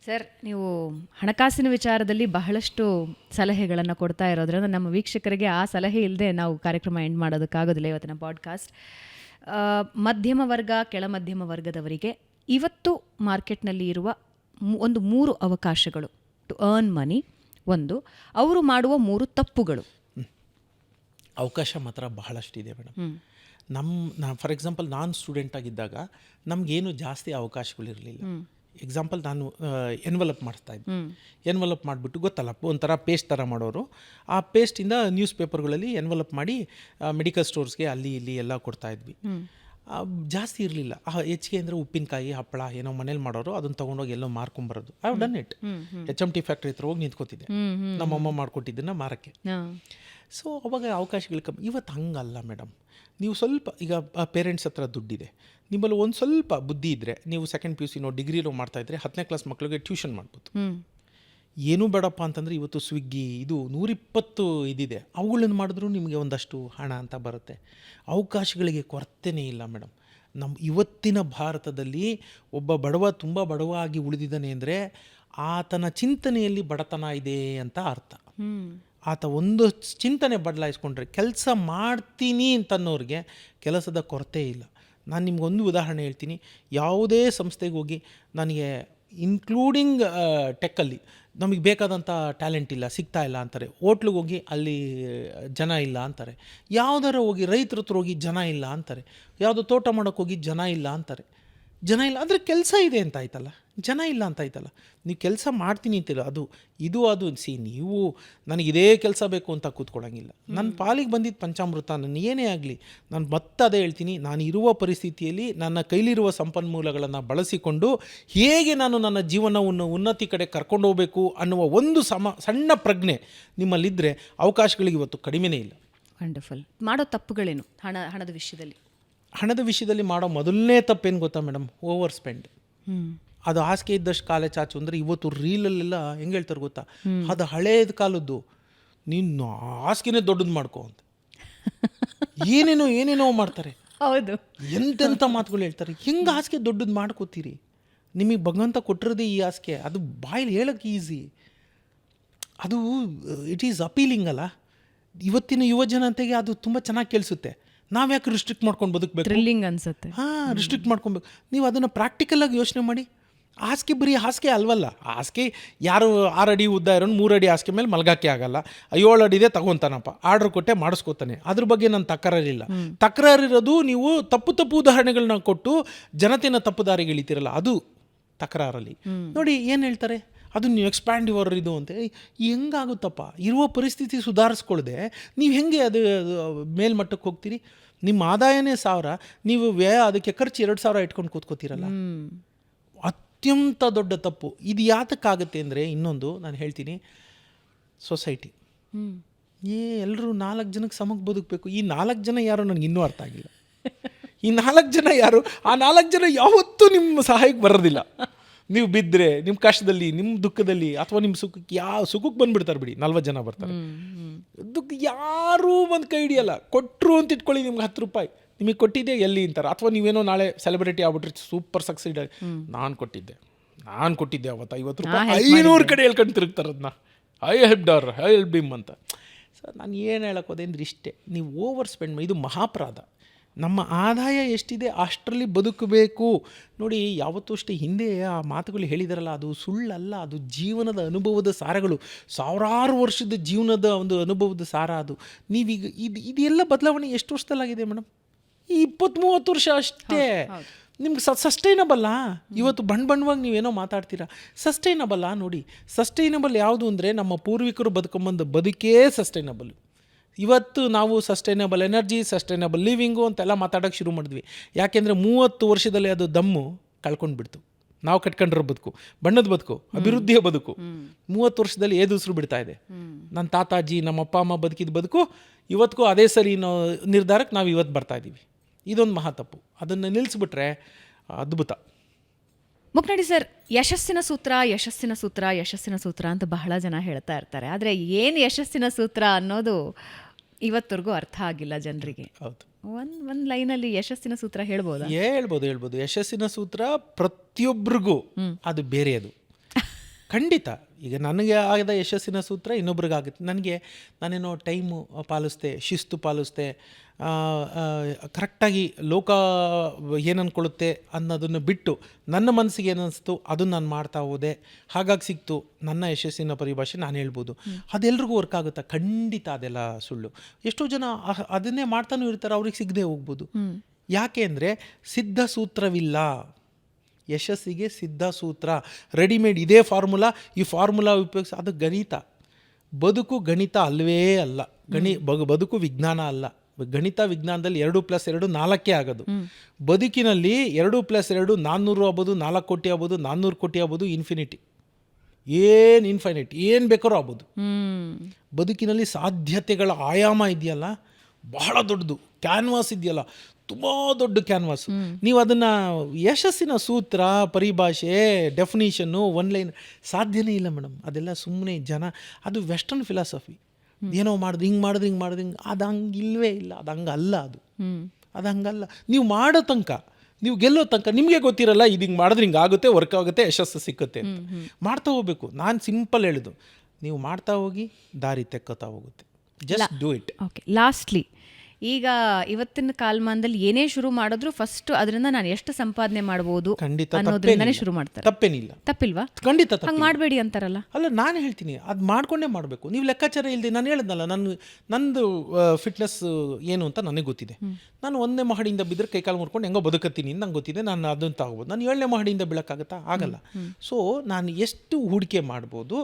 Sir, ನೀವು ಹಣಕಾಸಿನ ವಿಚಾರದಲ್ಲಿ ಬಹಳಷ್ಟು ಸಲಹೆಗಳನ್ನು ಕೊಡ್ತಾ ಇರೋದ್ರಿಂದ ನಮ್ಮ ವೀಕ್ಷಕರಿಗೆ ಆ ಸಲಹೆ ಇಲ್ಲದೆ ನಾವು ಕಾರ್ಯಕ್ರಮ ಎಂಡ್ ಮಾಡೋದಕ್ಕಾಗೋದಿಲ್ಲ. ಇವತ್ತಿನ ಪಾಡ್ಕಾಸ್ಟ್ ಮಧ್ಯಮ ವರ್ಗ, ಕೆಳ ಮಧ್ಯಮ ವರ್ಗದವರಿಗೆ ಇವತ್ತು ಮಾರ್ಕೆಟ್ನಲ್ಲಿ ಇರುವ ಒಂದು 3 ಅವಕಾಶಗಳು ಟು ಅರ್ನ್ ಮನಿ. ಒಂದು, ಅವರು ಮಾಡುವ 3 ತಪ್ಪುಗಳು. ಅವಕಾಶ ಮಾತ್ರ ಬಹಳಷ್ಟಿದೆ ಮೇಡಮ್. ಫಾರ್ ಎಕ್ಸಾಂಪಲ್ ನಾನು ಸ್ಟೂಡೆಂಟ್ ಆಗಿದ್ದಾಗ ನಮಗೇನು ಜಾಸ್ತಿ ಅವಕಾಶಗಳಿರಲಿಲ್ಲ. ಎಕ್ಸಾಂಪಲ್ ನಾನು ಎನ್ವಲಪ್ ಮಾಡ್ತಾ ಇದ್ದೆ. ಎನ್ವಲಪ್ ಮಾಡಿಬಿಟ್ಟು ಗೊತ್ತಲ್ಲ, ಒಂಥರ ಪೇಸ್ಟ್ ಥರ ಮಾಡೋರು. ಆ ಪೇಸ್ಟಿಂದ ನ್ಯೂಸ್ ಪೇಪರ್ಗಳಲ್ಲಿ ಎನ್ವಲಪ್ ಮಾಡಿ ಮೆಡಿಕಲ್ ಸ್ಟೋರ್ಸ್ಗೆ ಅಲ್ಲಿ ಇಲ್ಲಿ ಎಲ್ಲ ಕೊಡ್ತಾಯಿದ್ವಿ. ಜಾಸ್ತಿ ಇರಲಿಲ್ಲ. ಹೆಚ್ಚಿಗೆ ಅಂದರೆ ಉಪ್ಪಿನಕಾಯಿ, ಹಪ್ಪಳ ಏನೋ ಮನೇಲಿ ಮಾಡೋರು, ಅದನ್ನು ತೊಗೊಂಡೋಗಿ ಎಲ್ಲೋ ಮಾರ್ಕೊಂಬರೋದು. I have done it. HMT factory ಹತ್ರ ಹೋಗಿ ನಿಂತ್ಕೋತಿದ್ದೆ, ನಮ್ಮಮ್ಮ ಮಾಡ್ಕೊಟ್ಟಿದ್ದನ್ನು ಮಾರಕ್ಕೆ. ಸೊ ಅವಾಗ ಅವಕಾಶಗಳು ಕಮ್ಮಿ. ಇವತ್ತು ಹಂಗಲ್ಲ ಮೇಡಮ್. ನೀವು ಸ್ವಲ್ಪ ಈಗ ಪೇರೆಂಟ್ಸ್ ಹತ್ರ ದುಡ್ಡಿದೆ, ನಿಮ್ಮಲ್ಲಿ ಒಂದು ಸ್ವಲ್ಪ ಬುದ್ಧಿ ಇದ್ದರೆ ನೀವು ಸೆಕೆಂಡ್ PUC ಡಿಗ್ರಿನೋ ಮಾಡ್ತಾಯಿದ್ರೆ 10ನೇ ಕ್ಲಾಸ್ ಮಕ್ಕಳಿಗೆ ಟ್ಯೂಷನ್ ಮಾಡ್ಬೋದು. ಏನೂ ಬೇಡಪ್ಪ ಅಂತಂದರೆ ಇವತ್ತು ಸ್ವಿಗ್ಗಿ ಇದು 120 ಇದಿದೆ, ಅವುಗಳನ್ನು ಮಾಡಿದ್ರೂ ನಿಮಗೆ ಒಂದಷ್ಟು ಹಣ ಅಂತ ಬರುತ್ತೆ. ಅವಕಾಶಗಳಿಗೆ ಕೊರತೆನೇ ಇಲ್ಲ ಮೇಡಮ್. ಇವತ್ತಿನ ಭಾರತದಲ್ಲಿ ಒಬ್ಬ ಬಡವ ತುಂಬ ಬಡವ ಆಗಿ ಉಳಿದಿದ್ದಾನೆ ಅಂದರೆ ಆತನ ಚಿಂತನೆಯಲ್ಲಿ ಬಡತನ ಇದೆ ಅಂತ ಅರ್ಥ. ಆತ ಒಂದು ಚಿಂತನೆ ಬದಲಾಯಿಸ್ಕೊಂಡ್ರೆ, ಕೆಲಸ ಮಾಡ್ತೀನಿ ಅಂತನ್ನೋರಿಗೆ ಕೆಲಸದ ಕೊರತೆ ಇಲ್ಲ. ನಾನು ನಿಮ್ಗೊಂದು ಉದಾಹರಣೆ ಹೇಳ್ತೀನಿ. ಯಾವುದೇ ಸಂಸ್ಥೆಗೆ ಹೋಗಿ ನನಗೆ ಇನ್ಕ್ಲೂಡಿಂಗ್ ಟೆಕ್ಕಲ್ಲಿ ನಮಗೆ ಬೇಕಾದಂಥ ಟ್ಯಾಲೆಂಟ್ ಇಲ್ಲ, ಸಿಗ್ತಾ ಇಲ್ಲ ಅಂತಾರೆ. ಹೋಟ್ಲಿಗೆ ಹೋಗಿ ಅಲ್ಲಿ ಜನ ಇಲ್ಲ ಅಂತಾರೆ. ಯಾವುದಾರ ಹೋಗಿ ರೈತರ ಹತ್ರ ಹೋಗಿ ಜನ ಇಲ್ಲ ಅಂತಾರೆ. ಯಾವುದೋ ತೋಟ ಮಾಡೋಕ್ಕೆ ಹೋಗಿ ಜನ ಇಲ್ಲ ಅಂತಾರೆ. ಜನ ಇಲ್ಲ ಅಂದರೆ ಕೆಲಸ ಇದೆ ಅಂತ ಆಯ್ತಲ್ಲ, ಜನ ಇಲ್ಲ ಅಂತ ಆಯ್ತಲ್ಲ. ನೀವು ಕೆಲಸ ಮಾಡ್ತೀನಿ ಅಂತಿಲ್ಲ, ಅದು ನೀವು ನನಗೆ ಇದೇ ಕೆಲಸ ಬೇಕು ಅಂತ ಕೂತ್ಕೊಳ್ಳೋಂಗಿಲ್ಲ. ನನ್ನ ಪಾಲಿಗೆ ಬಂದಿದ್ದು ಪಂಚಾಮೃತ. ನಾನು ಏನೇ ಆಗಲಿ ನಾನು ಅದೇ ಹೇಳ್ತೀನಿ, ನಾನು ಇರುವ ಪರಿಸ್ಥಿತಿಯಲ್ಲಿ ನನ್ನ ಕೈಲಿರುವ ಸಂಪನ್ಮೂಲಗಳನ್ನು ಬಳಸಿಕೊಂಡು ಹೇಗೆ ನಾನು ನನ್ನ ಜೀವನವನ್ನು ಉನ್ನತಿ ಕಡೆ ಕರ್ಕೊಂಡು ಹೋಗಬೇಕು ಅನ್ನುವ ಒಂದು ಸಣ್ಣ ಪ್ರಜ್ಞೆ ನಿಮ್ಮಲ್ಲಿದ್ದರೆ ಅವಕಾಶಗಳಿಗೆ ಇವತ್ತು ಕಡಿಮೆನೇ ಇಲ್ಲ. ವಂಡರ್ಫುಲ್. ಮಾಡೋ ತಪ್ಪುಗಳೇನು ಹಣದ ವಿಷಯದಲ್ಲಿ ಮಾಡೋ ಮೊದಲನೇ ತಪ್ಪೇನು ಗೊತ್ತಾ ಮೇಡಮ್? Over spend. ಅದು ಹಾಸಿಗೆ ಇದ್ದಷ್ಟು ಕಾಲೇ ಚಾಚು ಅಂದರೆ ಇವತ್ತು ರೀಲಲ್ಲೆಲ್ಲ ಹೆಂಗೆ ಹೇಳ್ತಾರೆ ಗೊತ್ತಾ? ಅದು ಹಳೇದ ಕಾಲದ್ದು, ನೀನು ಹಾಸಿಗೆನೇ ದೊಡ್ಡದು ಮಾಡ್ಕೋ ಅಂತ ಏನೇನೋ ಮಾಡ್ತಾರೆ. ಹೌದು, ಎಂತೆಂಥ ಮಾತುಗಳು ಹೇಳ್ತಾರೆ. ಹೆಂಗೆ ಹಾಸಿಗೆ ದೊಡ್ಡದು ಮಾಡ್ಕೋತೀರಿ? ನಿಮಗೆ ಭಗವಂತ ಕೊಟ್ಟಿರೋದೇ ಈ ಹಾಸಿಗೆ. ಅದು ಬಾಯಲ್ಲಿ ಹೇಳೋಕ್ಕೆ ಈಸಿ, ಅದು ಇಟ್ ಈಸ್ ಅಪೀಲಿಂಗ್ ಅಲ್ಲ. ಇವತ್ತಿನ ಯುವ ಜನತೆಗೆ ಅದು ತುಂಬ ಚೆನ್ನಾಗಿ ಕೇಳಿಸುತ್ತೆ. ನಾವು ಯಾಕೆ ರಿಸ್ಟ್ರಿಕ್ಟ್ ಮಾಡ್ಕೊಂಡು ಬದುಕಬೇಕು? ಥ್ರಿಲ್ಲಿಂಗ್ ಅನ್ಸುತ್ತೆ. ರಿಸ್ಟ್ರಿಕ್ಟ್ ಮಾಡ್ಕೊಬೇಕು. ನೀವು ಅದನ್ನು ಪ್ರಾಕ್ಟಿಕಲಾಗಿ ಯೋಚನೆ ಮಾಡಿ. ಹಾಸಿಗೆ ಬರೀ ಹಾಸಿಗೆ ಅಲ್ವಲ್ಲ. ಹಾಸಿಗೆ ಯಾರು 6 ಅಡಿ ಉದ್ದ ಇರೋನು 3 ಅಡಿ ಹಾಸಿಗೆ ಮೇಲೆ ಮಲಗೋಕ್ಕೆ ಆಗಲ್ಲ. 7 ಅಡಿದೆ ತಗೊತಾನಪ್ಪ, ಆರ್ಡ್ರ್ ಕೊಟ್ಟೆ ಮಾಡಿಸ್ಕೋತಾನೆ. ಅದ್ರ ಬಗ್ಗೆ ನನ್ನ ತಕರಾರಿಲ್ಲ. ತಕರಾರಿರೋದು ನೀವು ತಪ್ಪು ಉದಾಹರಣೆಗಳನ್ನ ಕೊಟ್ಟು ಜನತೆನ ತಪ್ಪು ದಾರಿಗೆ ಇಳಿತೀರಲ್ಲ, ಅದು ತಕರಾರಲ್ಲಿ. ನೋಡಿ ಏನು ಹೇಳ್ತಾರೆ, ಅದು ನೀವು ಎಕ್ಸ್ಪ್ಯಾಂಡ್ ಯುವರ್ ಇದು ಅಂತ. ಹೆಂಗಾಗುತ್ತಪ್ಪ? ಇರುವ ಪರಿಸ್ಥಿತಿ ಸುಧಾರಿಸ್ಕೊಳ್ಳದೆ ನೀವು ಹೆಂಗೆ ಅದು ಮೇಲ್ಮಟ್ಟಕ್ಕೆ ಹೋಗ್ತೀರಿ? ನಿಮ್ಮ ಆದಾಯನೇ 1000, ನೀವು ಅದಕ್ಕೆ ಖರ್ಚು 2000 ಇಟ್ಕೊಂಡು ಕೂತ್ಕೋತೀರಲ್ಲ, ಅತ್ಯಂತ ದೊಡ್ಡ ತಪ್ಪು. ಇದು ಯಾತಕ್ಕಾಗುತ್ತೆ ಅಂದರೆ, ಇನ್ನೊಂದು ನಾನು ಹೇಳ್ತೀನಿ, ಸೊಸೈಟಿ. ಎಲ್ಲರೂ 4 ಜನಕ್ಕೆ ಸಮಕ್ಕೆ ಬದುಕಬೇಕು. ಈ 4 ಜನ ಯಾರು ನನಗೆ ಇನ್ನೂ ಅರ್ಥ ಆಗಿಲ್ಲ. ಈ 4 ಜನ ಯಾರು? ಆ 4 ಜನ ಯಾವತ್ತೂ ನಿಮ್ಮ ಸಹಾಯಕ್ಕೆ ಬರೋದಿಲ್ಲ. ನೀವು ಬಿದ್ದರೆ, ನಿಮ್ಮ ಕಷ್ಟದಲ್ಲಿ, ನಿಮ್ಮ ದುಃಖದಲ್ಲಿ, ಅಥವಾ ನಿಮ್ಮ ಸುಖಕ್ಕೆ ಸುಖಕ್ಕೆ ಬಂದುಬಿಡ್ತಾರೆ ಬಿಡಿ. 40 ಜನ ಬರ್ತಾರೆ. ದುಃಖ ಯಾರೂ ಬಂದು ಕೈ ಹಿಡಿಯಲ್ಲ. ಕೊಟ್ಟರು ಅಂತ ಇಟ್ಕೊಳ್ಳಿ, ನಿಮ್ಗೆ 10 ರೂಪಾಯಿ ನಿಮಗೆ ಕೊಟ್ಟಿದ್ದೆ ಎಲ್ಲಿ ಅಂತಾರೆ. ಅಥವಾ ನೀವೇನೋ ನಾಳೆ ಸೆಲೆಬ್ರಿಟಿ ಆಗ್ಬಿಟ್ರೆ ಸೂಪರ್ ಸಕ್ಸೀಡ್ ಆಗಿ, ನಾನು ಕೊಟ್ಟಿದ್ದೆ ಅವತ್ತು 50 ರೂಪಾಯಿ 500 ಕಡೆ ಹೇಳ್ಕೊಂಡು ತಿರುಗ್ತಾರೆ. ಅದನ್ನ ಐ ಹೆಲ್ಪ್ ಬಿಮ್ ಅಂತ. ಸೊ ನಾನು ಏನು ಹೇಳಕ್ಕೆ ಹೋದೆ ಅಂದರೆ ಇಷ್ಟೇ, ನೀವು ಓವರ್ ಸ್ಪೆಂಡ್ ಇದು ಮಹಾಪರಾಧ. ನಮ್ಮ ಆದಾಯ ಎಷ್ಟಿದೆ ಅಷ್ಟರಲ್ಲಿ ಬದುಕಬೇಕು. ನೋಡಿ, ಯಾವತ್ತೂ ಅಷ್ಟೇ ಹಿಂದೆ ಆ ಮಾತುಗಳು ಹೇಳಿದಾರಲ್ಲ, ಅದು ಸುಳ್ಳಲ್ಲ. ಅದು ಜೀವನದ ಅನುಭವದ ಸಾರಗಳು, 1000 ವರ್ಷದ ಜೀವನದ ಒಂದು ಅನುಭವದ ಸಾರ ಅದು. ನೀವೀಗ ಇದೆಲ್ಲ ಬದಲಾವಣೆ ಎಷ್ಟು ವರ್ಷದಲ್ಲಾಗಿದೆ ಮೇಡಮ್? ಈ 20-30 ವರ್ಷ ಅಷ್ಟೇ. ನಿಮ್ಗೆ ಸಸ್ಟೈನಬಲ್ಲ. ಇವತ್ತು ಬಣ್ಣವಾಗಿ ನೀವೇನೋ ಮಾತಾಡ್ತೀರಾ, ಸಸ್ಟೈನಬಲ್ಲ. ನೋಡಿ, ಸಸ್ಟೈನಬಲ್ ಯಾವುದು ಅಂದರೆ ನಮ್ಮ ಪೂರ್ವಿಕರು ಬದುಕೊಂಬಂದ ಬದುಕೇ ಸಸ್ಟೈನಬಲ್. ಇವತ್ತು ನಾವು ಸಸ್ಟೈನಬಲ್ ಎನರ್ಜಿ, ಸಸ್ಟೈನಬಲ್ ಲಿವಿಂಗು ಅಂತೆಲ್ಲ ಮಾತಾಡೋಕ್ಕೆ ಶುರು ಮಾಡಿದ್ವಿ. ಯಾಕೆಂದರೆ 30 ವರ್ಷದಲ್ಲಿ ಅದು ದಮ್ಮು ಕಳ್ಕೊಂಡು ಬಿಡ್ತು. ನಾವು ಕಟ್ಕೊಂಡಿರೋ ಬದುಕು, ಬಣ್ಣದ ಬದುಕು, ಅಭಿವೃದ್ಧಿಯ ಬದುಕು 30 ವರ್ಷದಲ್ಲಿ ಏದುಸಿರು ಬಿಡ್ತಾ ಇದೆ. ನನ್ನ ತಾತಾಜಿ, ನಮ್ಮ ಅಪ್ಪ ಅಮ್ಮ ಬದುಕಿದ ಬದುಕು ಇವತ್ತಿಗೂ ಅದೇ ಸರಿ ನಿರ್ಧಾರಕ್ಕೆ ನಾವು ಇವತ್ತು ಬರ್ತಾ ಇದ್ದೀವಿ. ಇದೊಂದು ಮಹಾ ತಪ್ಪು. ಅದನ್ನು ನಿಲ್ಲಿಸ್ಬಿಟ್ರೆ ಅದ್ಭುತ. ಮುಕ್ನಡಿ ಸರ್, ಯಶಸ್ಸಿನ ಸೂತ್ರ ಅಂತ ಬಹಳ ಜನ ಹೇಳ್ತಾ ಇರ್ತಾರೆ. ಆದರೆ ಏನು ಯಶಸ್ಸಿನ ಸೂತ್ರ ಅನ್ನೋದು ಇವತ್ತರೆಗೂ ಅರ್ಥ ಆಗಿಲ್ಲ ಜನರಿಗೆ. ಹೌದು. ಒಂದು ಲೈನಲ್ಲಿ ಯಶಸ್ಸಿನ ಸೂತ್ರ ಹೇಳ್ಬೋದು. ಯಶಸ್ಸಿನ ಸೂತ್ರ ಪ್ರತಿಯೊಬ್ಬರಿಗೂ ಅದು ಬೇರೆ. ಅದು ಖಂಡಿತ. ಈಗ ನನಗೆ ಆದ ಯಶಸ್ಸಿನ ಸೂತ್ರ ಇನ್ನೊಬ್ರಿಗಾಗುತ್ತೆ. ನಾನೇನೋ ಟೈಮು ಪಾಲಿಸ್ದೆ, ಶಿಸ್ತು ಪಾಲಿಸ್ದೆ, ಕರೆಕ್ಟಾಗಿ ಲೋಕ ಏನು ಅಂದ್ಕೊಳ್ಳುತ್ತೆ ಅನ್ನೋದನ್ನು ಬಿಟ್ಟು ನನ್ನ ಮನಸ್ಸಿಗೆ ಏನನ್ನಿಸ್ತು ಅದನ್ನು ನಾನು ಮಾಡ್ತಾ ಹೋದೆ, ಹಾಗಾಗಿ ಸಿಕ್ತು ನನ್ನ ಯಶಸ್ಸಿನ ಪರಿಭಾಷೆ ನಾನು ಹೇಳ್ಬೋದು. ಅದೆಲ್ರಿಗೂ ವರ್ಕ್ ಆಗುತ್ತಾ? ಖಂಡಿತ ಅದೆಲ್ಲ ಸುಳ್ಳು. ಎಷ್ಟೋ ಜನ ಅದನ್ನೇ ಮಾಡ್ತಾನೂ ಇರ್ತಾರೆ, ಅವ್ರಿಗೆ ಸಿಗದೆ ಹೋಗ್ಬೋದು. ಯಾಕೆ ಅಂದರೆ ಸಿದ್ಧ ಸೂತ್ರವಿಲ್ಲ. ಯಶಸ್ಸಿಗೆ ಸಿದ್ಧ ಸೂತ್ರ ರೆಡಿಮೇಡ್ ಇದೇ ಫಾರ್ಮುಲಾ, ಈ ಫಾರ್ಮುಲಾ ಉಪಯೋಗಿಸಿ ಅದು ಗಣಿತ. ಬದುಕು ಗಣಿತ ಅಲ್ಲವೇ ಅಲ್ಲ. ಬದುಕು ವಿಜ್ಞಾನ ಅಲ್ಲ. ಗಣಿತ ವಿಜ್ಞಾನದಲ್ಲಿ 2+2 4 ಆಗೋದು. ಬದುಕಿನಲ್ಲಿ 2+2 400 ಆಗ್ಬೋದು, 4 ಕೋಟಿ ಆಗ್ಬೋದು, 400 ಕೋಟಿ ಆಗ್ಬೋದು, ಇನ್ಫಿನಿಟಿ. ಇನ್ಫೈನೈಟ್ ಏನು ಬೇಕಾದ್ರೂ ಆಗ್ಬೋದು. ಬದುಕಿನಲ್ಲಿ ಸಾಧ್ಯತೆಗಳ ಆಯಾಮ ಇದೆಯಲ್ಲ ಬಹಳ ದೊಡ್ಡದು. ಕ್ಯಾನ್ವಾಸ್ ಇದೆಯಲ್ಲ ತುಂಬ ದೊಡ್ಡ ಕ್ಯಾನ್ವಾಸು. ನೀವು ಅದನ್ನು ಯಶಸ್ಸಿನ ಸೂತ್ರ, ಪರಿಭಾಷೆ, ಡೆಫಿನಿಷನ್ನು, ಒನ್ಲೈನ್ ಸಾಧ್ಯನೇ ಇಲ್ಲ ಮೇಡಮ್. ಅದೆಲ್ಲ ಸುಮ್ಮನೆ ಜನ, ಅದು ವೆಸ್ಟರ್ನ್ ಫಿಲಾಸಫಿ. ಏನೋ ಮಾಡಿದ್ರೆ ಹಿಂಗೆ ಅದು ಹಂಗಿಲ್ವೇ ಇಲ್ಲ. ಅದು ಹಂಗಲ್ಲ. ಅದು ಹಂಗಲ್ಲ. ನೀವು ಮಾಡೋ ತನಕ, ನೀವು ಗೆಲ್ಲೋ ತನಕ ನಿಮಗೆ ಗೊತ್ತಿರಲ್ಲ ಇದು ಹಿಂಗೆ ಮಾಡಿದ್ರೆ ಹಿಂಗೆ ಆಗುತ್ತೆ, ವರ್ಕ್ ಆಗುತ್ತೆ, ಯಶಸ್ಸು ಸಿಕ್ಕುತ್ತೆ ಅಂತ. ಮಾಡ್ತಾ ಹೋಗ್ಬೇಕು. ನಾನು ಸಿಂಪಲ್ ಹೇಳೋದು, ನೀವು ಮಾಡ್ತಾ ಹೋಗಿ ದಾರಿ ತೆಕ್ಕೋತಾ ಹೋಗುತ್ತೆ. Just do it. Okay, lastly ಈಗ ಇವತ್ತಿನ ಕಾಲಮಾನದಲ್ಲಿ ಏನೇ ಶುರು ಮಾಡಿದ್ರು ಫಸ್ಟ್ ಅದರಿಂದ ನಾನು ಎಷ್ಟು ಸಂಪಾದನೆ ಮಾಡ್ಬೋದು ಅನ್ನೋದ್ರಿಂದನೇ ಶುರು ಮಾಡ್ತಾರೆ. ತಪ್ಪೇನಿಲ್ಲ. ತಪ್ಪಿಲ್ವಾ? ಖಂಡಿತ ಹಂಗೆ ಮಾಡಬೇಡಿ ಅಂತಾರಲ್ಲ. ಅಲ್ಲ, ನಾನು ಹೇಳ್ತೀನಿ ಅದು ಮಾಡ್ಕೊಂಡೇ ಮಾಡಬೇಕು. ನೀವು ಲೆಕ್ಕಾಚಾರ ಇಲ್ಲದೆ, ನಾನು ಹೇಳಿದ್ನಲ್ಲ, ನಂದು ಫಿಟ್ನೆಸ್ ಏನು ಅಂತ ನನಗೆ ಗೊತ್ತಿದೆ. ನಾನು 1ನೇ ಮಹಡಿಯಿಂದ ಬಿದ್ದರೆ ಕೈಕಾಲು ಮುರ್ಕೊಂಡು ಹೆಂಗೋ ಬದುಕತ್ತೀನಿ ಅಂತ ನಂಗೆ ಗೊತ್ತಿದೆ. ನಾನು ಅದನ್ನು ತಗೋಬೋದು. ನಾನು 7ನೇ ಮಹಡಿಯಿಂದ ಬೀಳಕ್ಕಾಗತ್ತಾ? ಆಗಲ್ಲ. ಸೊ ನಾನು ಎಷ್ಟು ಹೂಡಿಕೆ ಮಾಡ್ಬೋದು,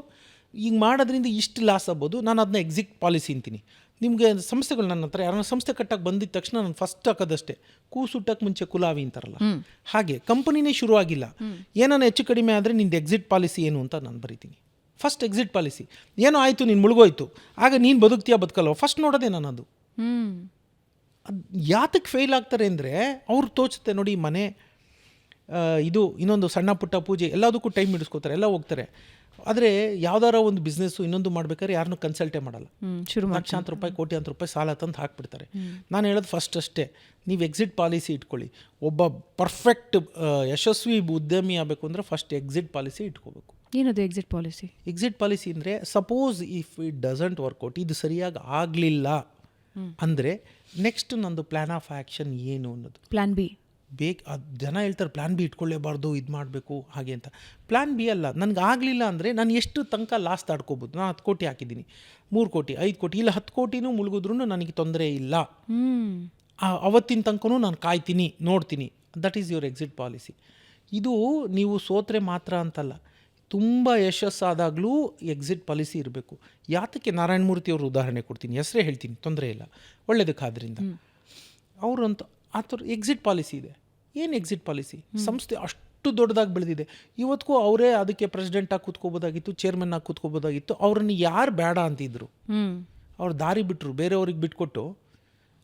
ಈಗ ಮಾಡೋದ್ರಿಂದ ಇಷ್ಟು ಲಾಸ್ ಆಗ್ಬೋದು, ನಾನು ಅದನ್ನ ಎಕ್ಸಿಟ್ ಪಾಲಿಸಿ ಅಂತೀನಿ. ನಿಮಗೆ ಸಂಸ್ಥೆಗಳು ನನ್ನ ಹತ್ರ ಯಾರನ್ನ ಸಂಸ್ಥೆ ಕಟ್ಟಕ್ಕೆ ಬಂದಿದ್ದ ತಕ್ಷಣ ನಾನು ಫಸ್ಟ್ ಹಾಕೋದಷ್ಟೇ, ಕೂಸುಟ್ಟಕ್ಕೆ ಮುಂಚೆ ಕುಲಾವಿ ಅಂತಾರಲ್ಲ ಹಾಗೆ. ಕಂಪನಿನೇ ಶುರು ಆಗಿಲ್ಲ, ಏನಾನ ಹೆಚ್ಚು ಕಡಿಮೆ ಆದರೆ ನಿಂದು ಎಕ್ಸಿಟ್ ಪಾಲಿಸಿ ಏನು ಅಂತ ನಾನು ಬರಿತೀನಿ. ಫಸ್ಟ್ ಎಕ್ಸಿಟ್ ಪಾಲಿಸಿ ಏನೋ ಆಯಿತು, ನೀನು ಮುಳುಗೋಯ್ತು, ಆಗ ನೀನು ಬದುಕ್ತೀಯಾ ಬದುಕಲ್ವ ಫಸ್ಟ್ ನೋಡೋದೇ ನಾನು. ಅದು ಯಾತಕ್ಕೆ ಫೇಲ್ ಆಗ್ತಾರೆ ಅಂದರೆ ಅವ್ರು ತೋಚುತ್ತೆ ನೋಡಿ, ಮನೆ ಇದು ಇನ್ನೊಂದು ಸಣ್ಣ ಪುಟ್ಟ ಪೂಜೆ ಎಲ್ಲದಕ್ಕೂ ಟೈಮ್ ಹಿಡಿಸ್ಕೋತಾರೆ, ಎಲ್ಲ ಹೋಗ್ತಾರೆ. ಆದರೆ ಯಾವ್ದಾರ ಒಂದು ಬಿಸ್ನೆಸ್ಸು ಇನ್ನೊಂದು ಮಾಡ್ಬೇಕಾದ್ರೆ ಯಾರನ್ನೂ ಕನ್ಸಲ್ಟೇ ಮಾಡಲ್ಲ. ಲಕ್ಷಾಂತರ ರೂಪಾಯಿ, ಕೋಟ್ಯಾಂತರ ರೂಪಾಯಿ ಸಾಲ ತಂದು ಹಾಕ್ಬಿಡ್ತಾರೆ. ನಾನು ಹೇಳೋದು ಫಸ್ಟ್ ಅಷ್ಟೇ, ನೀವು ಎಕ್ಸಿಟ್ ಪಾಲಿಸಿ ಇಟ್ಕೊಳ್ಳಿ. ಒಬ್ಬ ಪರ್ಫೆಕ್ಟ್ ಯಶಸ್ವಿ ಉದ್ಯಮಿ ಆಗಬೇಕು ಅಂದರೆ ಫಸ್ಟ್ ಎಕ್ಸಿಟ್ ಪಾಲಿಸಿ ಇಟ್ಕೋಬೇಕು. ಏನದು ಎಕ್ಸಿಟ್ ಪಾಲಿಸಿ? ಎಕ್ಸಿಟ್ ಪಾಲಿಸಿ ಅಂದರೆ, suppose if it doesn't work out, ಇದು ಸರಿಯಾಗಿ ಆಗಲಿಲ್ಲ ಅಂದರೆ ನೆಕ್ಸ್ಟ್ ನಂದು ಪ್ಲ್ಯಾನ್ ಆಫ್ ಆ್ಯಕ್ಷನ್ ಏನು ಅನ್ನೋದು. ಪ್ಲ್ಯಾನ್ ಬಿ ಅದು ಜನ ಹೇಳ್ತಾರೆ ಪ್ಲ್ಯಾನ್ ಬಿ ಇಟ್ಕೊಳ್ಳೇಬಾರ್ದು, ಇದು ಮಾಡಬೇಕು ಹಾಗೆ ಅಂತ. ಪ್ಲ್ಯಾನ್ ಬಿ ಅಲ್ಲ, ನನಗೆ ಆಗಲಿಲ್ಲ ಅಂದರೆ ನಾನು ಎಷ್ಟು ತನಕ ಲಾಸ್ ತಾಡ್ಕೋಬೋದು. ನಾನು 10 ಕೋಟಿ ಹಾಕಿದ್ದೀನಿ, 3 ಕೋಟಿ 5 ಕೋಟಿ ಇಲ್ಲ 10 ಕೋಟಿನೂ ಮುಳುಗಿದ್ರೂ ನನಗೆ ತೊಂದರೆ ಇಲ್ಲ. ಅವತ್ತಿನ ತನಕನೂ ನಾನು ಕಾಯ್ತೀನಿ, ನೋಡ್ತೀನಿ. That is your exit policy. ಇದು ನೀವು ಸೋತ್ರೆ ಮಾತ್ರ ಅಂತಲ್ಲ, ತುಂಬ ಯಶಸ್ಸಾದಾಗಲೂ ಎಕ್ಸಿಟ್ ಪಾಲಿಸಿ ಇರಬೇಕು. ಯಾತಕ್ಕೆ ನಾರಾಯಣ ಮೂರ್ತಿ ಅವರು ಉದಾಹರಣೆ ಕೊಡ್ತೀನಿ, ಹೆಸರೇ ಹೇಳ್ತೀನಿ, ತೊಂದರೆ ಇಲ್ಲ, ಒಳ್ಳೆಯದಕ್ಕಾದ್ರಿಂದ. ಅವರಂತ ಆ ಥರ ಎಕ್ಸಿಟ್ ಪಾಲಿಸಿ ಇದೆ. ಏನು ಎಕ್ಸಿಟ್ ಪಾಲಿಸಿ? ಸಂಸ್ಥೆ ಅಷ್ಟು ದೊಡ್ಡದಾಗಿ ಬೆಳೆದಿದೆ, ಇವತ್ತಿಗೂ ಅವರೇ ಅದಕ್ಕೆ ಪ್ರೆಸಿಡೆಂಟಾಗಿ ಕೂತ್ಕೋಬೋದಾಗಿತ್ತು, ಚೇರ್ಮನ್ನಾಗಿ ಕೂತ್ಕೋಬೋದಾಗಿತ್ತು. ಅವ್ರನ್ನ ಯಾರು ಬೇಡ ಅಂತಿದ್ರು, ಅವ್ರು ದಾರಿ ಬಿಟ್ಟರು, ಬೇರೆಯವ್ರಿಗೆ ಬಿಟ್ಕೊಟ್ಟು.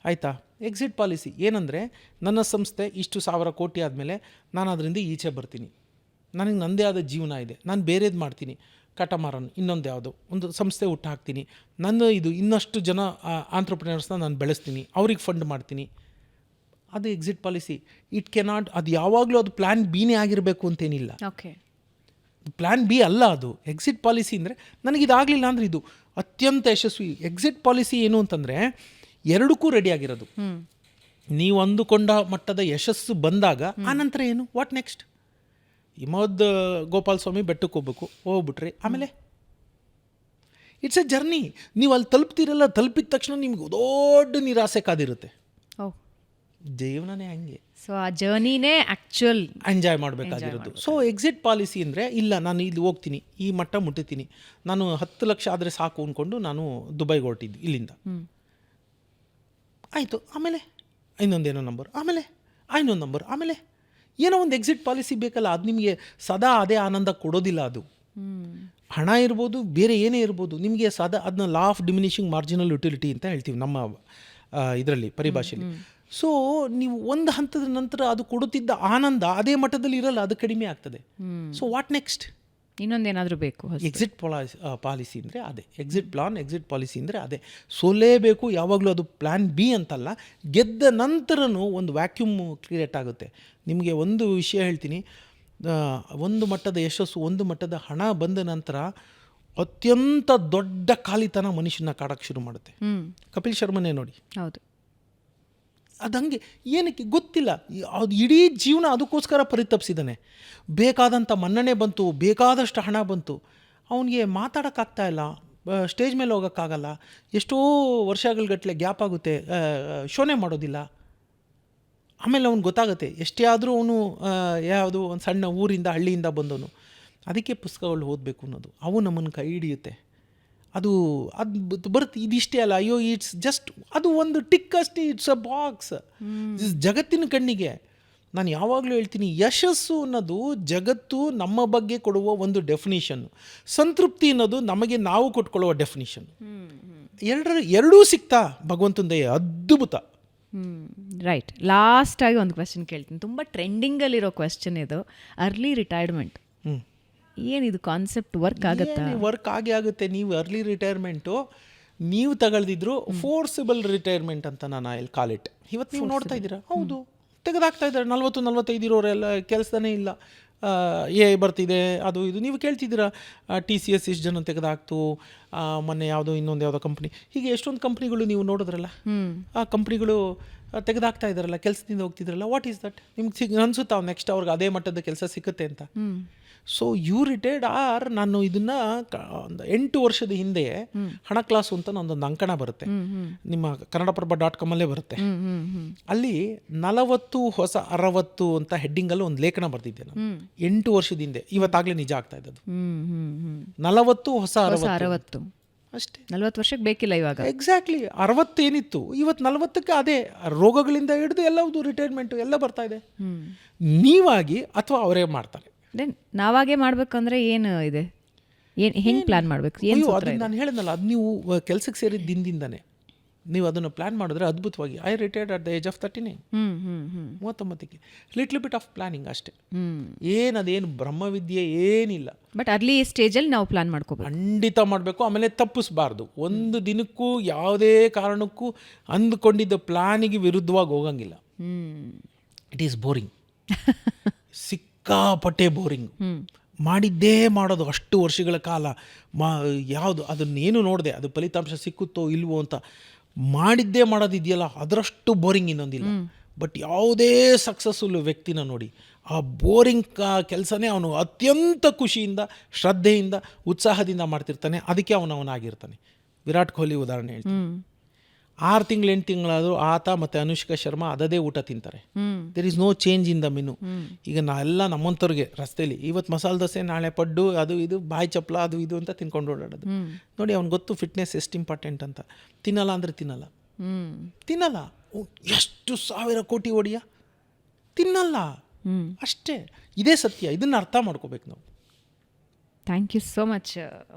ಆಯಿತಾ? ಎಕ್ಸಿಟ್ ಪಾಲಿಸಿ ಏನಂದರೆ, ನನ್ನ ಸಂಸ್ಥೆ ಇಷ್ಟು 1000 ಕೋಟಿ ಆದಮೇಲೆ ನಾನು ಅದರಿಂದ ಈಚೆ ಬರ್ತೀನಿ, ನನಗೆ ನನ್ನದೇ ಆದ ಜೀವನ ಇದೆ, ನಾನು ಬೇರೆದು ಮಾಡ್ತೀನಿ, ಕಟಮಾರನ್ ಇನ್ನೊಂದು ಯಾವುದೋ ಒಂದು ಸಂಸ್ಥೆ ಹುಟ್ಟು ಹಾಕ್ತೀನಿ, ನನ್ನ ಇದು ಇನ್ನಷ್ಟು ಜನ ಆಂಟ್ರಪ್ರಿನರ್ಸ್ನ ನಾನು ಬೆಳೆಸ್ತೀನಿ, ಅವ್ರಿಗೆ ಫಂಡ್ ಮಾಡ್ತೀನಿ. ಅದು ಎಕ್ಸಿಟ್ ಪಾಲಿಸಿ. ಇಟ್ ಕೆನಾಟ್, ಅದು ಯಾವಾಗಲೂ ಅದು ಪ್ಲ್ಯಾನ್ ಬಿನೇ ಆಗಿರಬೇಕು ಅಂತೇನಿಲ್ಲ. ಓಕೆ, ಪ್ಲ್ಯಾನ್ ಬಿ ಅಲ್ಲ ಅದು. ಎಕ್ಸಿಟ್ ಪಾಲಿಸಿ ಅಂದರೆ ನನಗಿದಾಗಲಿಲ್ಲ ಅಂದರೆ ಇದು ಅತ್ಯಂತ ಯಶಸ್ವಿ. ಎಕ್ಸಿಟ್ ಪಾಲಿಸಿ ಏನು ಅಂತಂದರೆ ಎರಡಕ್ಕೂ ರೆಡಿ ಆಗಿರೋದು. ನೀವು ಅಂದುಕೊಂಡ ಮಟ್ಟದ ಯಶಸ್ಸು ಬಂದಾಗ ಆನಂತರ ಏನು, ವಾಟ್ ನೆಕ್ಸ್ಟ್? ಹಿಮವದ್ ಗೋಪಾಲ ಸ್ವಾಮಿ ಬೆಟ್ಟಕ್ಕೆ ಹೋಗ್ಬಿಟ್ರಿ, ಆಮೇಲೆ ಇಟ್ಸ್ ಎ ಜರ್ನಿ. ನೀವು ಅಲ್ಲಿ ತಲುಪ್ತಿರಲ್ಲ, ತಲುಪಿದ ತಕ್ಷಣ ನಿಮ್ಗೆ ದೊಡ್ಡ ನಿರಾಸೆ ಕಾದಿರುತ್ತೆ. ಜೀವನನೇ ಹಂಗೆ. ಸೊ ಆ ಜರ್ನಿನೇ ಆ್ಯಕ್ಚುಯಲ್ ಎಂಜಾಯ್ ಮಾಡಬೇಕಾಗಿರೋದು. ಸೊ ಎಕ್ಸಿಟ್ ಪಾಲಿಸಿ ಅಂದರೆ, ಇಲ್ಲ ನಾನು ಇಲ್ಲಿ ಹೋಗ್ತೀನಿ, ಈ ಮಟ್ಟ ಮುಟ್ಟುತ್ತೀನಿ, ನಾನು 10 ಲಕ್ಷ ಆದರೆ ಸಾಕು ಅಂದ್ಕೊಂಡು ನಾನು ದುಬೈಗೆ ಹೊರಟಿದ್ದು ಇಲ್ಲಿಂದ. ಆಯಿತು, ಆಮೇಲೆ ಇನ್ನೊಂದೇನೋ ನಂಬರ್, ಆಮೇಲೆ ಇನ್ನೊಂದು ನಂಬರ್, ಆಮೇಲೆ ಏನೋ ಒಂದು ಎಕ್ಸಿಟ್ ಪಾಲಿಸಿ ಬೇಕಲ್ಲ. ಅದು ನಿಮಗೆ ಸದಾ ಅದೇ ಆನಂದ ಕೊಡೋದಿಲ್ಲ. ಅದು ಹಣ ಇರ್ಬೋದು, ಬೇರೆ ಏನೇ ಇರ್ಬೋದು, ನಿಮಗೆ ಸದಾ ಅದನ್ನ law of diminishing marginal utility ಅಂತ ಹೇಳ್ತೀವಿ ನಮ್ಮ ಇದರಲ್ಲಿ ಪರಿಭಾಷೆಯಲ್ಲಿ. ಸೊ ನೀವು ಒಂದು ಹಂತದ ನಂತರ ಅದು ಕೊಡುತ್ತಿದ್ದ ಆನಂದ ಅದೇ ಮಟ್ಟದಲ್ಲಿ ಇರಲ್ಲ, ಅದು ಕಡಿಮೆ ಆಗ್ತದೆ. So what next? ಇನ್ನೊಂದೇನಾದರೂ ಬೇಕು. ಎಕ್ಸಿಟ್ ಪಾಲಿಸಿ ಅಂದರೆ ಅದೇ. ಎಕ್ಸಿಟ್ ಪ್ಲಾನ್, ಎಕ್ಸಿಟ್ ಪಾಲಿಸಿ ಅಂದರೆ ಅದೇ. ಸೋಲೇಬೇಕು ಯಾವಾಗಲೂ. ಅದು ಪ್ಲ್ಯಾನ್ ಬಿ ಅಂತಲ್ಲ. ಗೆದ್ದ ನಂತರನೂ ಒಂದು ವ್ಯಾಕ್ಯೂಮ್ ಕ್ರಿಯೇಟ್ ಆಗುತ್ತೆ. ನಿಮಗೆ ಒಂದು ವಿಷಯ ಹೇಳ್ತೀನಿ, ಒಂದು ಮಟ್ಟದ ಯಶಸ್ಸು, ಒಂದು ಮಟ್ಟದ ಹಣ ಬಂದ ನಂತರ ಅತ್ಯಂತ ದೊಡ್ಡ ಖಾಲಿತನ ಮನುಷ್ಯನ ಕಾಡಕ್ಕೆ ಶುರು ಮಾಡುತ್ತೆ. ಕಪಿಲ್ ಶರ್ಮನೇ ನೋಡಿ, ಹೌದು, ಅದಂಗೆ ಏನಕ್ಕೆ ಗೊತ್ತಿಲ್ಲ, ಅದು ಇಡೀ ಜೀವನ ಅದಕ್ಕೋಸ್ಕರ ಪರಿತಪಿಸಿದ್ದಾನೆ. ಬೇಕಾದಂಥ ಮನ್ನಣೆ ಬಂತು, ಬೇಕಾದಷ್ಟು ಹಣ ಬಂತು, ಅವನಿಗೆ ಮಾತಾಡೋಕ್ಕಾಗ್ತಾ ಇಲ್ಲ, ಸ್ಟೇಜ್ ಮೇಲೆ ಹೋಗೋಕ್ಕಾಗಲ್ಲ, ಎಷ್ಟೋ ವರ್ಷಗಳ್ಗಟ್ಟಲೆ ಗ್ಯಾಪ್ ಆಗುತ್ತೆ, ಶೋನೇ ಮಾಡೋದಿಲ್ಲ. ಆಮೇಲೆ ಅವ್ನಿಗೆ ಗೊತ್ತಾಗುತ್ತೆ, ಎಷ್ಟೇ ಆದರೂ ಅವನು ಯಾವುದು ಒಂದು ಸಣ್ಣ ಊರಿಂದ ಹಳ್ಳಿಯಿಂದ ಬಂದವನು. ಅದಕ್ಕೆ ಪುಸ್ತಕಗಳು ಓದಬೇಕು ಅನ್ನೋದು, ಅವು ನಮ್ಮನ್ನು ಕೈ ಹಿಡಿಯುತ್ತೆ. ಅದು ಬರುತ್ತೆ, ಇದಿಷ್ಟೇ ಅಲ್ಲ, ಅಯ್ಯೋ ಇಟ್ಸ್ ಜಸ್ಟ್ ಅದು ಒಂದು ಟಿಕ್ ಅಷ್ಟೇ, ಇಟ್ಸ್ ಅ ಬಾಕ್ಸ್. ಜಗತ್ತಿನ ಕಣ್ಣಿಗೆ ನಾನು ಯಾವಾಗಲೂ ಹೇಳ್ತೀನಿ, ಯಶಸ್ಸು ಅನ್ನೋದು ಜಗತ್ತು ನಮ್ಮ ಬಗ್ಗೆ ಕೊಡುವ ಒಂದು ಡೆಫಿನಿಷನ್ನು, ಸಂತೃಪ್ತಿ ಅನ್ನೋದು ನಮಗೆ ನಾವು ಕೊಟ್ಕೊಳ್ಳುವ ಡೆಫಿನಿಷನ್. ಎರಡೂ ಸಿಗ್ತಾ ಭಗವಂತನ ದಯೆ, ಅದ್ಭುತ. ರೈಟ್. ಲಾಸ್ಟಾಗಿ ಒಂದು ಕ್ವೆಶ್ಚನ್ ಕೇಳ್ತೀನಿ, ತುಂಬ ಟ್ರೆಂಡಿಂಗಲ್ಲಿರೋ ಕ್ವೆಶ್ಚನ್ ಇದು, ಅರ್ಲಿ ರಿಟೈರ್ಮೆಂಟ್. ಏನಿದು ಕಾನ್ಸೆಪ್ಟ್ ವರ್ಕ್ ಆಗುತ್ತಾ? ವರ್ಕ್ ಆಗೇ ಆಗುತ್ತೆ. ನೀವು ಅರ್ಲಿ ರಿಟೈರ್ಮೆಂಟು ನೀವು ತಗೊಳ್ದಿದ್ರು ಫೋರ್ಸಿಬಲ್ ರಿಟೈರ್ಮೆಂಟ್ ಅಂತ ನಾನು ಐ ಕಾಲ್ ಇಟ್. ಇವತ್ತು ನೀವು ನೋಡ್ತಾ ಇದ್ದೀರಾ, ಹೌದು, ತೆಗೆದಾಕ್ತಾ ಇದ್ದಾರೆ. 40-45 ಇರೋರೆಲ್ಲ ಕೆಲಸನೇ ಇಲ್ಲ, ಎ ಬರ್ತಿದೆ, ಅದು ಇದು. ನೀವು ಕೇಳ್ತಿದ್ದೀರಾ TCS ಇಷ್ಟು ಜನ ತೆಗೆದಾಕ್ತು, ಮೊನ್ನೆ ಯಾವುದೋ ಇನ್ನೊಂದು ಯಾವುದೋ ಕಂಪ್ನಿ, ಹೀಗೆ ಎಷ್ಟೊಂದು ಕಂಪ್ನಿಗಳು ನೀವು ನೋಡಿದ್ರಲ್ಲ, ಆ ಕಂಪ್ನಿಗಳು ತೆಗೆದಾಕ್ತಾ ಇದ್ದಾರಲ್ಲ, ಕೆಲಸದಿಂದ ಹೋಗ್ತಿದ್ರಲ್ಲ. What is that? ನಿಮ್ಗೆ ಅನಿಸುತ್ತಾ ನೆಕ್ಸ್ಟ್ ಅವ್ರಿಗೆ ಅದೇ ಮಟ್ಟದ ಕೆಲಸ ಸಿಗುತ್ತೆ ಅಂತ? ಸೊ ಯು ರಿಟೈರ್ಡ್ ಆರ್, ನಾನು ಇದನ್ನು ಒಂದು 8 ವರ್ಷದ ಹಿಂದೆ ಹಣ ಕ್ಲಾಸು ಅಂತ ಒಂದೊಂದು ಅಂಕಣ ಬರುತ್ತೆ, ನಿಮ್ಮ ಕನ್ನಡಪ್ರಭ.com ಅಲ್ಲೇ ಬರುತ್ತೆ. ಅಲ್ಲಿ 40 ಹೊಸ 60 ಅಂತ ಹೆಡ್ಡಿಂಗಲ್ಲಿ ಒಂದು ಲೇಖನ ಬರ್ತಿದ್ದೆ ನಾನು 8 ವರ್ಷದ ಹಿಂದೆ. ಇವತ್ತಾಗಲೇ ನಿಜ ಆಗ್ತಾ ಇದ್ದದ್ದು. 40 ಹೊಸ 60 ಅಷ್ಟೇ. 40 ವರ್ಷಕ್ಕೆ ಬೇಕಿಲ್ಲ ಇವಾಗ. ಎಕ್ಸಾಕ್ಟ್ಲಿ. 60 ಏನಿತ್ತು, ಇವತ್ತು 40ಕ್ಕೆ ಅದೇ ರೋಗಗಳಿಂದ ಹಿಡಿದು ಎಲ್ಲವುದು ರಿಟೈರ್ಮೆಂಟು ಎಲ್ಲ ಬರ್ತಾ ಇದೆ. ನೀವಾಗಿ ಅಥವಾ ಅವರೇ ಮಾಡ್ತಾರೆ. ದೆನ್ ನಾವಾಗೇ ಮಾಡ್ಬೇಕಂದ್ರೆ ಏನು ಇದೆ, ಹೆಂಗೆ ಪ್ಲಾನ್ ಮಾಡಬೇಕು? ಅದನ್ನು ನಾನು ಹೇಳಿದ್ನಲ್ಲ, ಅದು ನೀವು ಕೆಲಸಕ್ಕೆ ಸೇರಿದ ದಿನದಿಂದನೇ ನೀವು ಅದನ್ನು ಪ್ಲಾನ್ ಮಾಡಿದ್ರೆ ಅದ್ಭುತವಾಗಿ. I retired at the age of 39, 39ಕ್ಕೆ. ಲಿಟ್ಲ್ ಬಿಟ್ ಆಫ್ ಪ್ಲಾನಿಂಗ್ ಅಷ್ಟೇ, ಅದೇನು ಬ್ರಹ್ಮವಿದ್ಯೆ ಏನಿಲ್ಲ. ಬಟ್ ಅರ್ಲಿ ಸ್ಟೇಜಲ್ಲಿ ನಾವು ಪ್ಲಾನ್ ಮಾಡ್ಕೋಬೇಕು, ಖಂಡಿತ ಮಾಡಬೇಕು. ಆಮೇಲೆ ತಪ್ಪಿಸ್ಬಾರ್ದು. ಒಂದು ದಿನಕ್ಕೂ ಯಾವುದೇ ಕಾರಣಕ್ಕೂ ಅಂದ್ಕೊಂಡಿದ್ದ ಪ್ಲಾನಿಗೆ ವಿರುದ್ಧವಾಗಿ ಹೋಗಂಗಿಲ್ಲ. ಇಟ್ ಈಸ್ ಬೋರಿಂಗ್, ಸಿಕ್ಕಾಪಟ್ಟೆ ಬೋರಿಂಗ್. ಮಾಡಿದ್ದೇ ಮಾಡೋದು ಅಷ್ಟು ವರ್ಷಗಳ ಕಾಲ, ಯಾವುದು ಅದನ್ನೇನು ನೋಡಿದೆ, ಅದು ಫಲಿತಾಂಶ ಸಿಕ್ಕುತ್ತೋ ಇಲ್ವೋ ಅಂತ ಮಾಡಿದ್ದೇ ಮಾಡೋದಿದೆಯಲ್ಲ, ಅದರಷ್ಟು ಬೋರಿಂಗ್ ಇನ್ನೊಂದಿಲ್ಲ. ಬಟ್ ಯಾವುದೇ ಸಕ್ಸಸ್ಫುಲ್ ವ್ಯಕ್ತಿನ ನೋಡಿ, ಆ ಬೋರಿಂಗ್ ಕೆಲಸನೇ ಅವನು ಅತ್ಯಂತ ಖುಷಿಯಿಂದ, ಶ್ರದ್ಧೆಯಿಂದ, ಉತ್ಸಾಹದಿಂದ ಮಾಡ್ತಿರ್ತಾನೆ. ಅದಕ್ಕೆ ಅವನಾಗಿರ್ತಾನೆ. ವಿರಾಟ್ ಕೊಹ್ಲಿ ಉದಾಹರಣೆ ಹೇಳ್ತೀನಿ. 6 ತಿಂಗಳು 8 ತಿಂಗಳಾದರೂ ಆತ ಮತ್ತು ಅನುಷ್ಕಾ ಶರ್ಮಾ ಅದದೇ ಊಟ ತಿಂತಾರೆ. There is no change in the menu. ಈಗ ಎಲ್ಲ ನಮ್ಮಂಥವ್ರಿಗೆ ರಸ್ತೆಯಲ್ಲಿ ಇವತ್ತು ಮಸಾಲೆ ದೋಸೆ, ನಾಳೆ ಪಡ್ಡು, ಅದು ಇದು ಬಾಯಿ ಚಪ್ಪಲ, ಅದು ಇದು ಅಂತ ತಿನ್ಕೊಂಡು ಓಡಾಡೋದು ನೋಡಿ. ಅವ್ನು ಗೊತ್ತು ಫಿಟ್ನೆಸ್ ಎಷ್ಟು ಇಂಪಾರ್ಟೆಂಟ್ ಅಂತ. ತಿನ್ನಲ್ಲ ಅಂದರೆ ತಿನ್ನಲ್ಲ. ಎಷ್ಟು 1000 ಕೋಟಿ ಒಡಿಯ ತಿನ್ನಲ್ಲ ಅಷ್ಟೇ. ಇದೇ ಸತ್ಯ. ಇದನ್ನು ಅರ್ಥ ಮಾಡ್ಕೋಬೇಕು ನಾವು. ಥ್ಯಾಂಕ್ ಯು ಸೋ ಮಚ್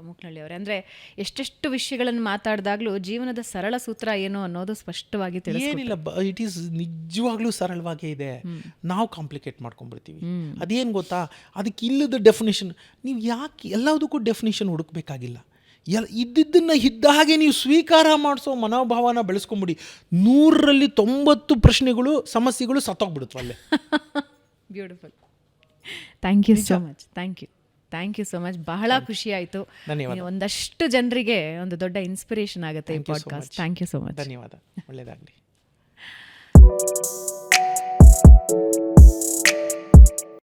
ಮುಕ್ನಳ್ಳಿ ಅವರೇ. ಅಂದರೆ ಎಷ್ಟೆಷ್ಟು ವಿಷಯಗಳನ್ನು ಮಾತಾಡಿದಾಗಲೂ ಜೀವನದ ಸರಳ ಸೂತ್ರ ಏನು ಅನ್ನೋದು ಸ್ಪಷ್ಟವಾಗಿ ಏನಿಲ್ಲ. ಇಟ್ ಈಸ್ ನಿಜವಾಗ್ಲೂ ಸರಳವಾಗೇ ಇದೆ. ನಾವು ಕಾಂಪ್ಲಿಕೇಟ್ ಮಾಡ್ಕೊಂಡ್ಬಿಡ್ತೀವಿ. ಅದೇನು ಗೊತ್ತಾ, ಅದಕ್ಕೆ ಇಲ್ಲದ ಡೆಫಿನೇಷನ್. ನೀವು ಯಾಕೆ ಎಲ್ಲದಕ್ಕೂ ಡೆಫಿನೇಷನ್ ಹುಡುಕ್ಬೇಕಾಗಿಲ್ಲ. ಇದ್ದಿದ್ದನ್ನು ಇದ್ದ ಹಾಗೆ ನೀವು ಸ್ವೀಕಾರ ಮಾಡಿಸೋ ಮನೋಭಾವನ ಬೆಳೆಸ್ಕೊಂಬಿಡಿ. 100ರಲ್ಲಿ 90 ಪ್ರಶ್ನೆಗಳು, ಸಮಸ್ಯೆಗಳು ಸತ್ತೋಗ್ಬಿಡುತ್ತವಲ್ಲೇ. Beautiful. Thank you so much. Thank you so much. ಬಹಳ ಖುಷಿ ಆಯಿತು. ಒಂದಷ್ಟು ಜನರಿಗೆ ಒಂದು ದೊಡ್ಡ ಇನ್ಸ್ಪಿರೇಷನ್ ಆಗುತ್ತೆ ಈ podcast. Thank you so much. ಧನ್ಯವಾದ. ಒಳ್ಳೆಯದಾಗಲಿ.